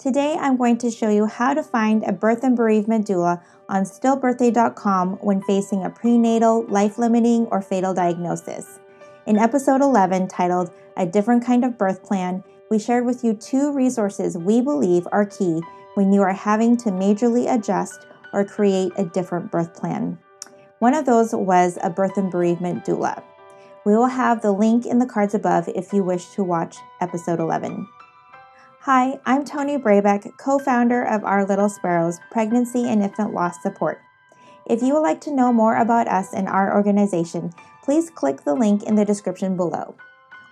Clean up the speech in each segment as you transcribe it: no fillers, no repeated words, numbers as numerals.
Today I'm going to show you how to find a birth and bereavement doula on stillbirthday.com when facing a prenatal, life-limiting, or fatal diagnosis. In episode 11, titled A Different Kind of Birth Plan, we shared with you 2 resources we believe are key when you are having to majorly adjust or create a different birth plan. One of those was a birth and bereavement doula. We will have the link in the cards above if you wish to watch episode 11. Hi, I'm Toni Brabeck, co-founder of Our Little Sparrows Pregnancy and Infant Loss Support. If you would like to know more about us and our organization, please click the link in the description below.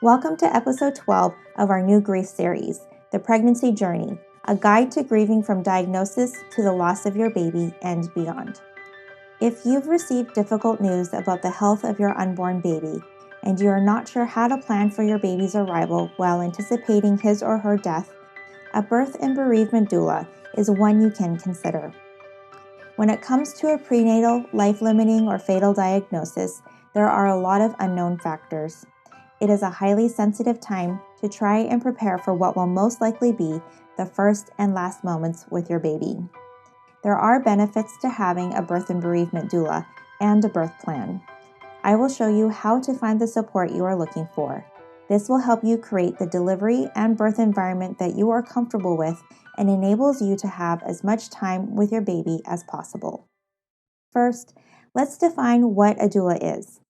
Welcome to episode 12 of our new grief series, The Pregnancy Journey, a guide to grieving from diagnosis to the loss of your baby and beyond. If you've received difficult news about the health of your unborn baby, and you are not sure how to plan for your baby's arrival while anticipating his or her death, a birth and bereavement doula is one you can consider. When it comes to a prenatal, life-limiting, or fatal diagnosis, there are a lot of unknown factors. It is a highly sensitive time to try and prepare for what will most likely be the first and last moments with your baby. There are benefits to having a birth and bereavement doula and a birth plan. I will show you how to find the support you are looking for. This will help you create the delivery and birth environment that you are comfortable with and enables you to have as much time with your baby as possible. First, let's define what a doula is.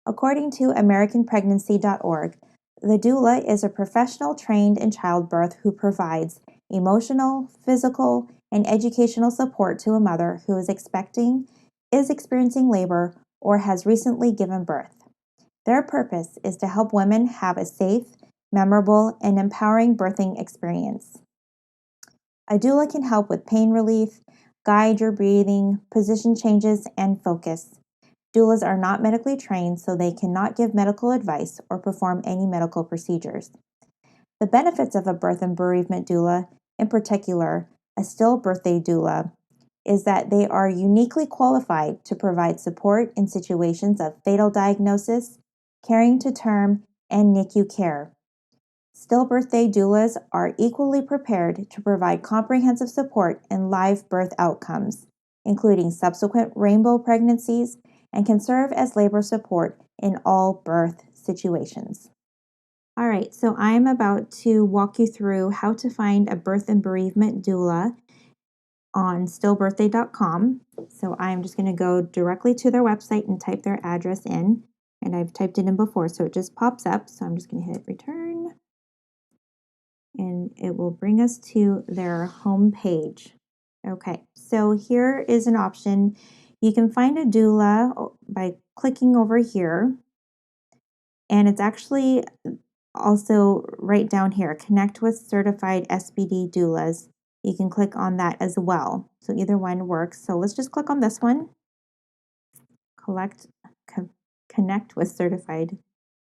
According to AmericanPregnancy.org, the doula is a professional trained in childbirth who provides emotional, physical, and educational support to a mother who is expecting, is experiencing labor, or has recently given birth. Their purpose is to help women have a safe, memorable, and empowering birthing experience. A doula can help with pain relief, guide your breathing, position changes, and focus. Doulas are not medically trained, so they cannot give medical advice or perform any medical procedures. The benefits of a birth and bereavement doula, in particular, a stillbirthday doula, is that they are uniquely qualified to provide support in situations of fatal diagnosis, carrying to term, and NICU care. Stillbirthday doulas are equally prepared to provide comprehensive support in live birth outcomes, including subsequent rainbow pregnancies, and can serve as labor support in all birth situations. All right, so I'm about to walk you through how to find a birth and bereavement doula on stillbirthday.com. So I'm just going to go directly to their website and type their address in. And I've typed it in before, so it just pops up. So I'm just going to hit return. And it will bring us to their home page. Okay, so here is an option. You can find a doula by clicking over here. And it's actually also right down here, connect with certified SBD doulas. You can click on that as well. So either one works. So let's just click on this one. Connect with certified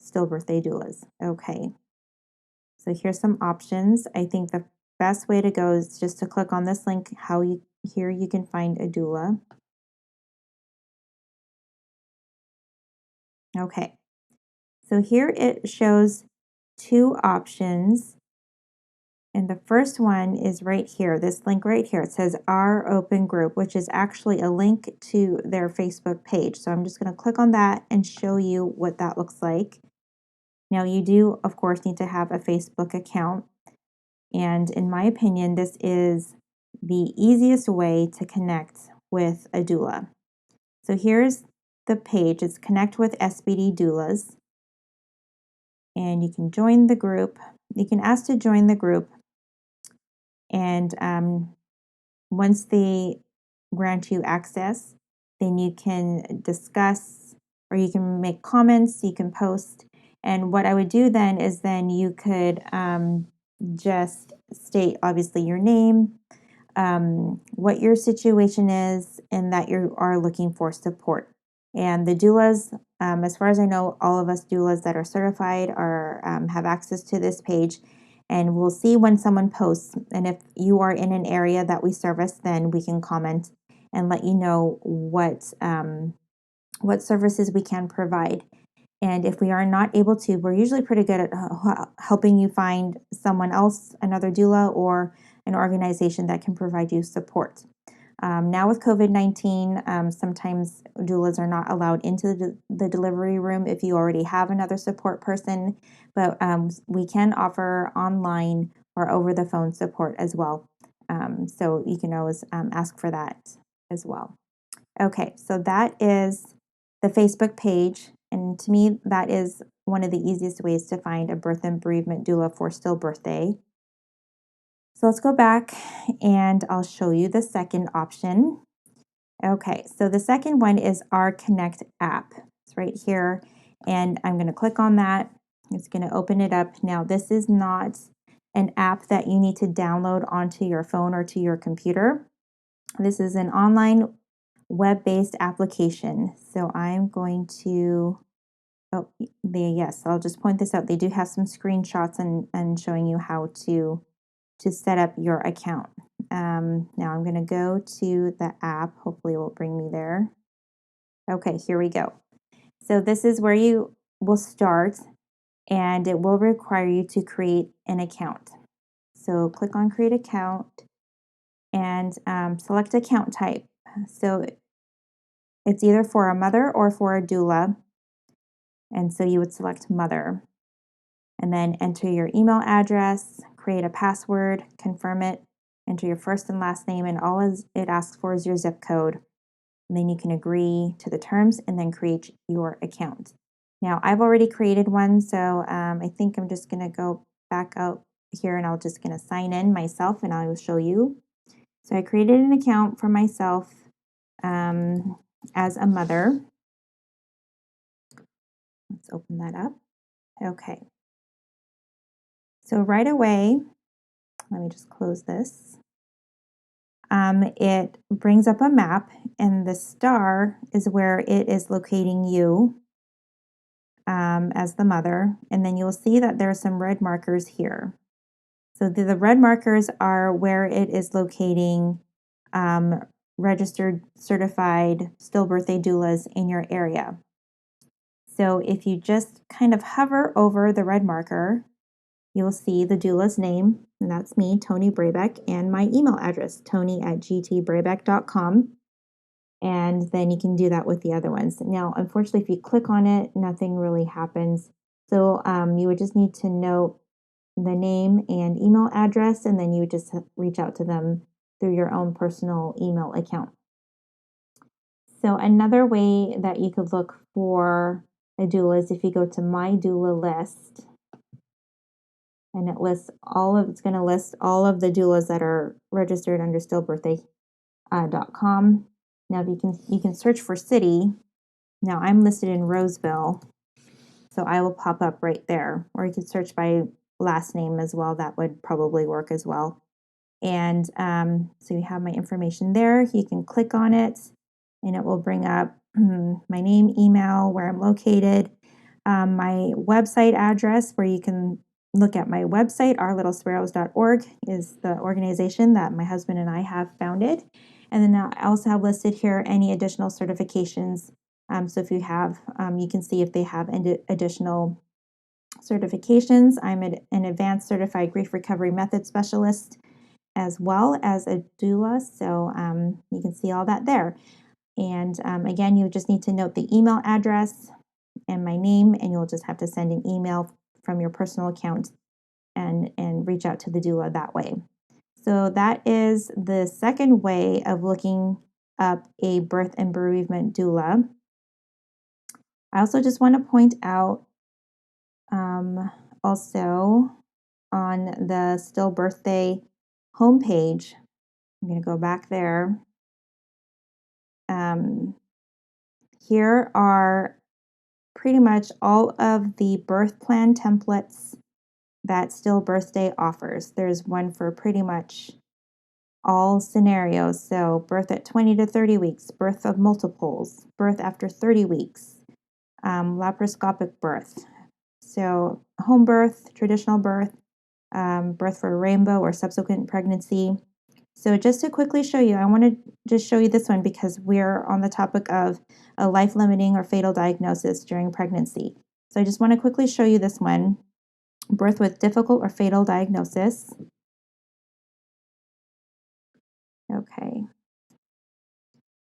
stillbirthday doulas. Okay. So here's some options. I think the best way to go is just to click on this link. Here you can find a doula. Okay. So here it shows 2 options. And the first one is right here, this link right here. It says Our Open Group, which is actually a link to their Facebook page. So I'm just going to click on that and show you what that looks like. Now, you do, of course, need to have a Facebook account. And in my opinion, this is the easiest way to connect with a doula. So here's the page. It's Connect with SBD Doulas. And you can join the group. You can ask to join the group. And once they grant you access, then you can discuss or you can make comments, you can post. And what I would do then is then you could just state obviously your name, what your situation is, and that you are looking for support. And the doulas, as far as I know, all of us doulas that are certified are have access to this page. And we'll see when someone posts. And if you are in an area that we service, then we can comment and let you know what services we can provide. And if we are not able to, we're usually pretty good at helping you find someone else, another doula, or an organization that can provide you support. Now with COVID-19, sometimes doulas are not allowed into the delivery room if you already have another support person, but we can offer online or over the phone support as well. So you can always ask for that as well. Okay, so that is the Facebook page. And to me, that is one of the easiest ways to find a birth and bereavement doula for stillbirth day. So let's go back and I'll show you the second option. Okay, so the second one is our Connect app. It's right here. And I'm going to click on that. It's going to open it up. Now, this is not an app that you need to download onto your phone or to your computer. This is an online web-based application. So I'm going to, yes, I'll just point this out. They do have some screenshots and showing you how to set up your account. Now I'm going to go to the app. Hopefully it will bring me there. Okay, here we go. So this is where you will start, and it will require you to create an account. So click on create account and select account type. So it's either for a mother or for a doula. And so you would select mother. And then enter your email address, create a password, confirm it, enter your first and last name, and all it asks for is your zip code. And then you can agree to the terms and then create your account. Now, I've already created one, so I think I'm just going to go back out here and I'll just going to sign in myself and I will show you. So I created an account for myself as a mother. Let's open that up. Okay. So right away, let me just close this. It brings up a map, and the star is where it is locating you as the mother. And then you'll see that there are some red markers here. So the red markers are where it is locating registered, certified stillbirth doulas in your area. So if you just kind of hover over the red marker, you'll see the doula's name, and that's me, Toni Brabeck, and my email address, toni@gtbrabeck.com. And then you can do that with the other ones. Now, unfortunately, if you click on it, nothing really happens. So you would just need to note the name and email address, and then you would just reach out to them through your own personal email account. So another way that you could look for a doula is if you go to My Doula List, and it's going to list all of the doulas that are registered under stillbirthday.com. Now, if you can search for city. Now, I'm listed in Roseville, so I will pop up right there. Or you could search by last name as well. That would probably work as well. And so you have my information there. You can click on it, and it will bring up my name, email, where I'm located, my website address, where you can look at my website. OurLittleSparrows.org is the organization that my husband and I have founded. And then I also have listed here any additional certifications. So if you have, you can see if they have additional certifications. I'm an advanced certified grief recovery method specialist as well as a doula. So you can see all that there. And again, you just need to note the email address and my name, and you'll just have to send an email from your personal account and reach out to the doula that way. So that is the second way of looking up a birth and bereavement doula. I also just want to point out also on the Stillbirthday homepage, I'm going to go back there. Here are pretty much all of the birth plan templates that Stillbirthday offers. There's one for pretty much all scenarios. So birth at 20 to 30 weeks, birth of multiples, birth after 30 weeks, laparoscopic birth. So home birth, traditional birth, birth for a rainbow or subsequent pregnancy. So just to quickly show you, I want to just show you this one because we're on the topic of a life-limiting or fatal diagnosis during pregnancy. So I just want to quickly show you this one, birth with difficult or fatal diagnosis. Okay.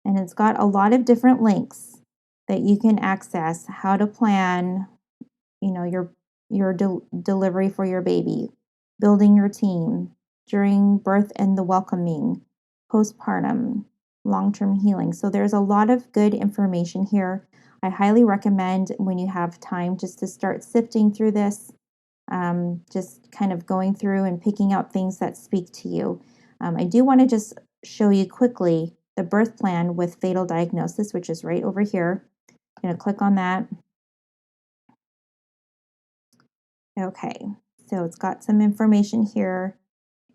And it's got a lot of different links that you can access how to plan, your delivery for your baby, building your team during birth and the welcoming, postpartum, long-term healing. So there's a lot of good information here. I highly recommend when you have time just to start sifting through this, just kind of going through and picking out things that speak to you. I do want to just show you quickly the birth plan with fatal diagnosis, which is right over here. I'm going to click on that. Okay, so it's got some information here.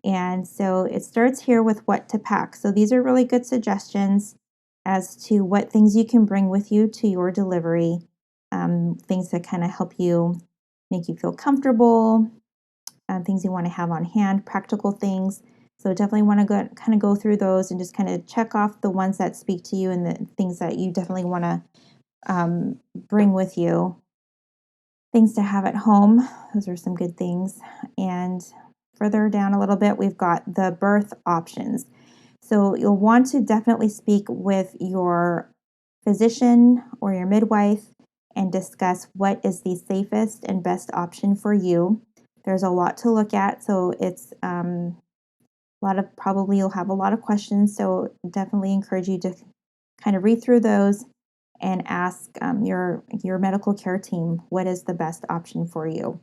And so it starts here with what to pack. So these are really good suggestions as to what things you can bring with you to your delivery, things that kind of help you make you feel comfortable, things you want to have on hand, practical things. So definitely want to kind of go through those and just kind of check off the ones that speak to you and the things that you definitely want to bring with you. Things to have at home. Those are some good things. And further down a little bit, we've got the birth options. So you'll want to definitely speak with your physician or your midwife and discuss what is the safest and best option for you. There's a lot to look at, so it's a lot of, probably you'll have a lot of questions, so definitely encourage you to kind of read through those and ask your medical care team what is the best option for you.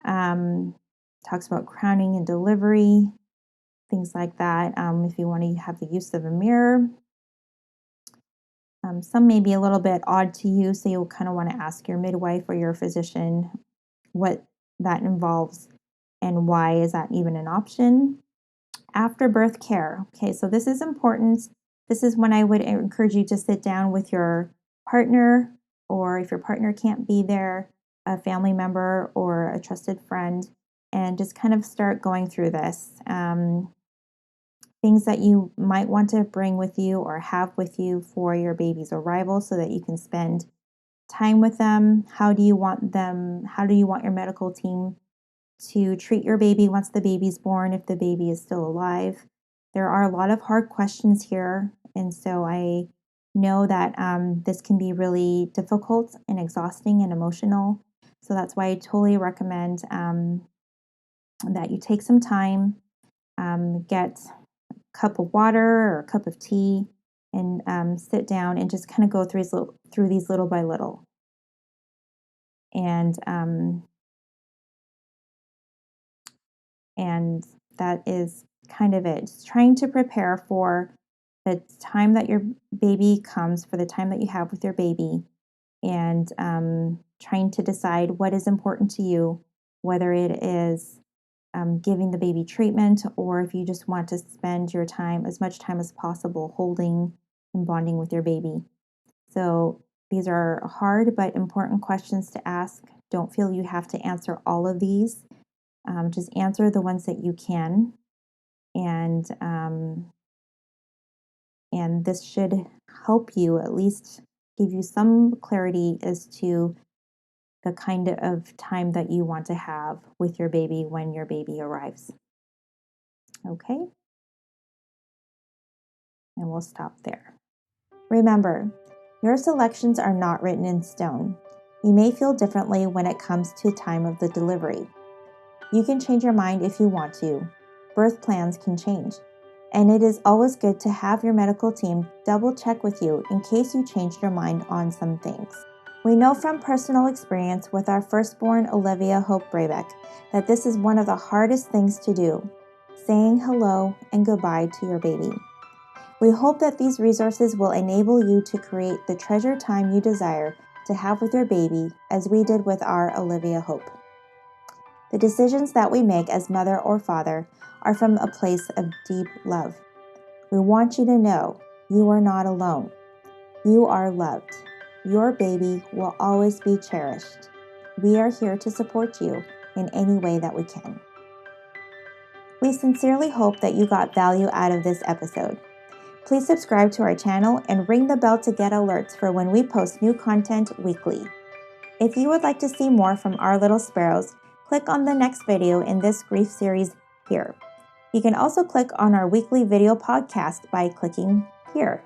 Talks about crowning and delivery, things like that. If you want to have the use of a mirror. Some may be a little bit odd to you, so you'll kind of want to ask your midwife or your physician what that involves and why is that even an option. After birth care. Okay, so this is important. This is when I would encourage you to sit down with your partner, or if your partner can't be there, a family member or a trusted friend, and just kind of start going through this. Things that you might want to bring with you or have with you for your baby's arrival so that you can spend time with them. How do you want your medical team to treat your baby once the baby's born, if the baby is still alive? There are a lot of hard questions here, and so I know that this can be really difficult and exhausting and emotional. So that's why I totally recommend that you take some time, get cup of water or a cup of tea, and sit down and just kind of go through these little by little. And that is kind of it. Just trying to prepare for the time that your baby comes, for the time that you have with your baby, and trying to decide what is important to you, whether it is giving the baby treatment, or if you just want to spend your time, as much time as possible, holding and bonding with your baby. So these are hard but important questions to ask. Don't feel you have to answer all of these. Just answer the ones that you can, and this should help you, at least give you some clarity as to the kind of time that you want to have with your baby when your baby arrives. Okay? And we'll stop there. Remember, your selections are not written in stone. You may feel differently when it comes to time of the delivery. You can change your mind if you want to. Birth plans can change. And it is always good to have your medical team double check with you in case you changed your mind on some things. We know from personal experience with our firstborn Olivia Hope Brabeck that this is one of the hardest things to do, saying hello and goodbye to your baby. We hope that these resources will enable you to create the treasured time you desire to have with your baby, as we did with our Olivia Hope. The decisions that we make as mother or father are from a place of deep love. We want you to know you are not alone. You are loved. Your baby will always be cherished. We are here to support you in any way that we can. We sincerely hope that you got value out of this episode. Please subscribe to our channel and ring the bell to get alerts for when we post new content weekly. If you would like to see more from our little sparrows, click on the next video in this grief series here. You can also click on our weekly video podcast by clicking here.